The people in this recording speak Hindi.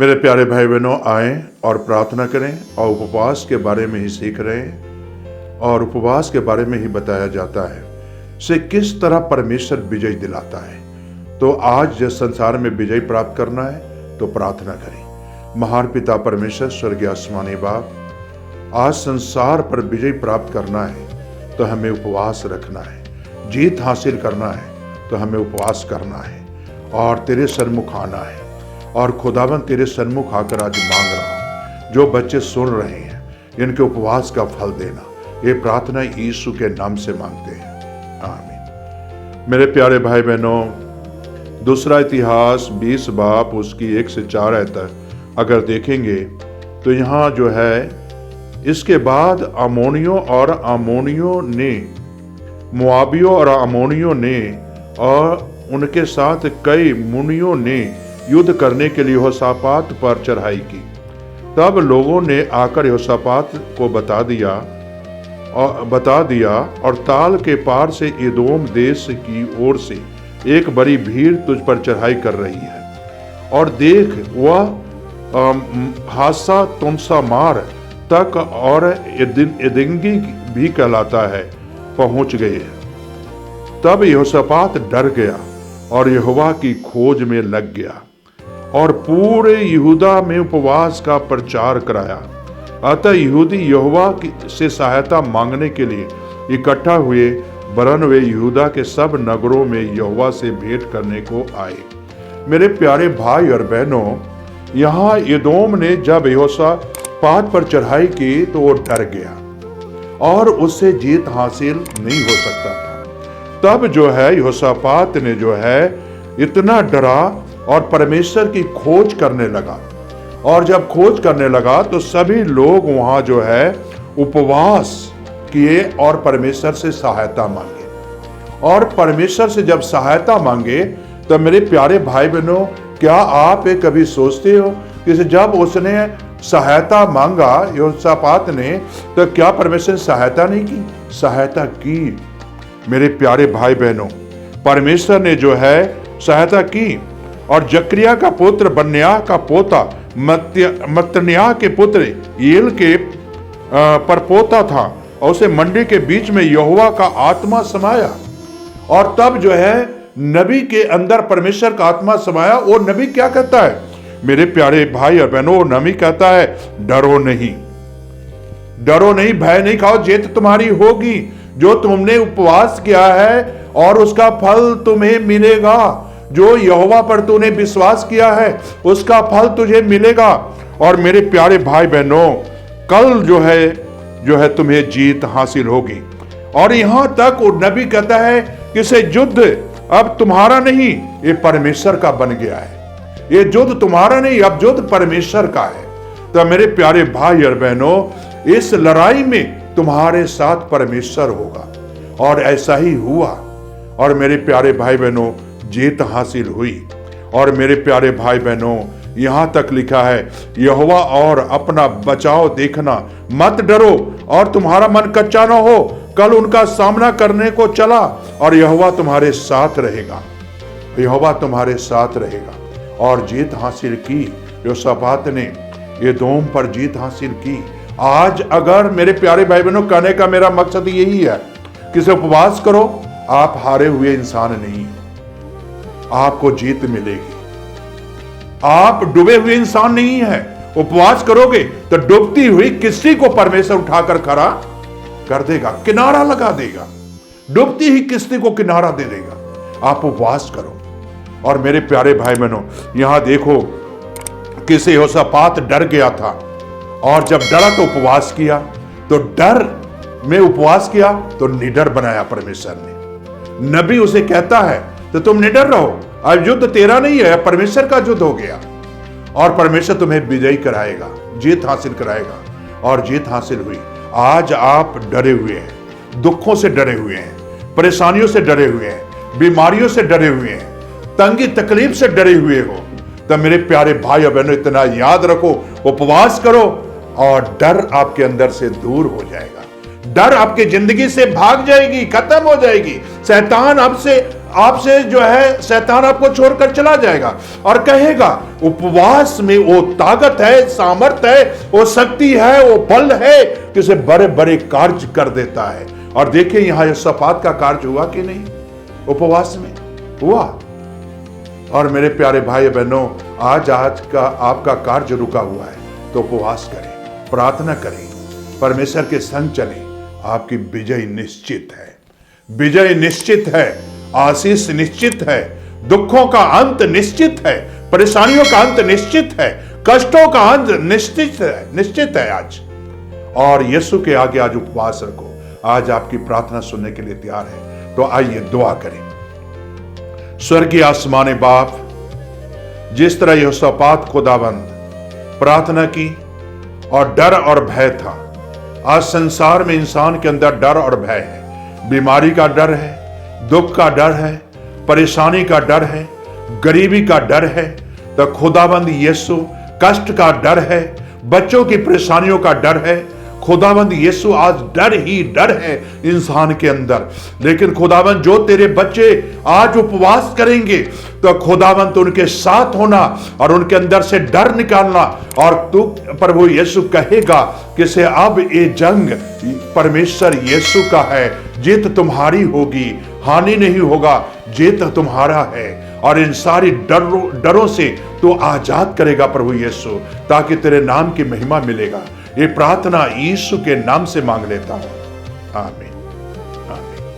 मेरे प्यारे भाई बहनों, आएं और प्रार्थना करें। और उपवास के बारे में ही सीख रहे हैं और उपवास के बारे में ही बताया जाता है से किस तरह परमेश्वर विजय दिलाता है। तो आज जिस संसार में विजय प्राप्त करना है तो प्रार्थना करें। महान पिता परमेश्वर, स्वर्गीय आसमानी बाप, आज संसार पर विजय प्राप्त करना है तो हमें उपवास रखना है। जीत हासिल करना है तो हमें उपवास करना है और तेरे सन्मुख आना है। और खुदावन तेरे सन्मुख आकर आज मांग रहा हूँ, जो बच्चे सुन रहे हैं इनके उपवास का फल देना। ये प्रार्थना यीशु के नाम से मांगते हैं, आमीन। मेरे प्यारे भाई बहनों, दूसरा इतिहास 20 बाब उसकी 1 से 4 तक अगर देखेंगे तो यहाँ जो है, इसके बाद अमोनियों ने, मुआबियों और अमोनियों ने और उनके साथ कई मुनियों ने युद्ध करने के लिए यहोशापात पर चढ़ाई की। तब लोगों ने आकर यहोशापात को बता दिया और ताल के पार से एदोम देश की ओर से एक बड़ी भीड़ तुझ पर चढ़ाई कर रही है। और देख, वह हासा तुमसामार तक और एदिंगी भी कहलाता है पहुंच गए हैं। तब यहोशापात डर गया और यहोवा की खोज में लग गया और पूरे यहूदा में उपवास का प्रचार कराया। अतः यहूदी यहोवा से सहायता मांगने के लिए इकट्ठा हुए, वरन वे यहूदा के सब नगरों में यहोवा से भेंट करने को आए। मेरे प्यारे भाई और बहनों, यहाँ एदोम ने जब यहोशापात पर चढ़ाई की तो वो डर गया और उससे जीत हासिल नहीं हो सकता था। तब जो है यहोशापात ने जो है इतना डरा और परमेश्वर की खोज करने लगा। और जब खोज करने लगा तो सभी लोग वहां जो है उपवास किए और परमेश्वर से सहायता मांगे। और परमेश्वर से जब सहायता मांगे तो मेरे प्यारे भाई बहनों, क्या आप ये कभी सोचते हो कि जब उसने सहायता मांगा यहोशापात ने, तो क्या परमेश्वर ने सहायता नहीं की? सहायता की। मेरे प्यारे भाई बहनों, परमेश्वर ने जो है सहायता की। और जकरिया का पुत्र बन्याह का पोता मत्तन्याह के पुत्र येल के परपोता था और उसे मंडी के बीच में यहोवा का आत्मा समाया। और तब जो है नबी के अंदर परमेश्वर का आत्मा समाया। वो नबी क्या कहता है मेरे प्यारे भाई और बहनों? वो नबी कहता है, डरो नहीं, डरो नहीं, भय नहीं खाओ, जीत तुम्हारी होगी। जो तुमने उपवास किया है और उसका फल तुम्हें मिलेगा। जो यहोवा पर तूने विश्वास किया है उसका फल तुझे मिलेगा। और मेरे प्यारे भाई बहनों, कल जो है तुम्हें जीत हासिल होगी। और यहां तक वो नबी कहता है कि से युद्ध अब तुम्हारा नहीं, ये परमेश्वर का बन गया है। ये युद्ध तुम्हारा नहीं, अब युद्ध परमेश्वर का है। तो मेरे प्यारे भाई और बहनों, इस लड़ाई में तुम्हारे साथ परमेश्वर होगा। और ऐसा ही हुआ। और मेरे प्यारे भाई बहनों, जीत हासिल हुई। और मेरे प्यारे भाई बहनों, यहां तक लिखा है, यहोवा और अपना बचाव देखना, मत डरो और तुम्हारा मन कच्चा ना हो। कल उनका सामना करने को चला और यहोवा तुम्हारे साथ रहेगा, यहोवा तुम्हारे साथ रहेगा। और जीत हासिल की। यहोशापात ने एदोम पर जीत हासिल की। आज अगर मेरे प्यारे भाई बहनों, कहने का मेरा मकसद यही है कि से उपवास करो, आप हारे हुए इंसान नहीं, आपको जीत मिलेगी। आप डूबे हुए इंसान नहीं है। उपवास करोगे तो डूबती हुई किस्ती को परमेश्वर उठाकर खड़ा कर देगा, किनारा लगा देगा। डूबती ही किस्ती को किनारा दे देगा। आप उपवास करो। और मेरे प्यारे भाई बहनों, यहां देखो, किसे यहोशापात डर गया था और जब डरा तो उपवास किया। तो डर में उपवास किया तो निडर बनाया परमेश्वर ने। नबी उसे कहता है तो तुम निडर रहो, अब युद्ध तेरा नहीं है, परमेश्वर का युद्ध हो गया। और परमेश्वर तुम्हें विजयी कराएगा, जीत हासिल कराएगा। और जीत हासिल हुई। आज आप डरे हुए हैं, दुखों से डरे हुए हैं, परेशानियों से डरे हुए हैं, बीमारियों से डरे हुए हैं, तंगी तकलीफ से डरे हुए हो। तो मेरे प्यारे भाई और बहनों, इतना याद रखो, उपवास करो और डर आपके अंदर से दूर हो जाएगा। डर आपकी जिंदगी से भाग जाएगी, खत्म हो जाएगी। शैतान अब से आपसे जो है शैतान आपको छोड़कर चला जाएगा और कहेगा उपवास में वो ताकत है, सामर्थ है, वो शक्ति है, वो बल है कि उसे बड़े बड़े कार्य कर देता है। और देखिए यहां यहोशापात का कार्य हुआ कि नहीं, उपवास में हुआ। और मेरे प्यारे भाई बहनों, आज का आपका कार्य रुका हुआ है तो उपवास करें, प्रार्थना करें, परमेश्वर के संग चलें, आपकी विजय निश्चित है, विजय निश्चित है, आशीष निश्चित है, दुखों का अंत निश्चित है, परेशानियों का अंत निश्चित है, कष्टों का अंत निश्चित है आज। और यीशु के आगे आज उपवास रखो। आज आपकी प्रार्थना सुनने के लिए तैयार है, तो आइए दुआ करें। स्वर्गीय आसमानी बाप, जिस तरह यहोशापात खुदाबंद प्रार्थना की और डर और भय था, आज संसार में इंसान के अंदर डर और भय है। बीमारी का डर है, दुख का डर है, परेशानी का डर है, गरीबी का डर है, तो खुदाबंद यीशु कष्ट का डर है, बच्चों की परेशानियों का डर है। खुदाबंद यीशु आज डर ही डर है इंसान के अंदर। लेकिन खुदाबंद जो तेरे बच्चे आज उपवास करेंगे तो खुदाबंद उनके साथ होना और उनके अंदर से डर निकालना। और तू प्रभु यीशु कहेगा कि से अब ये जंग परमेश्वर यीशु का है, जीत तुम्हारी होगी, हानि नहीं होगा, जीत तुम्हारा है। और इन सारी डरों से तू आजाद करेगा प्रभु यीशु, ताकि तेरे नाम की महिमा मिलेगा। ये प्रार्थना यीशु के नाम से मांग लेता हूं, आमीन, आमीन।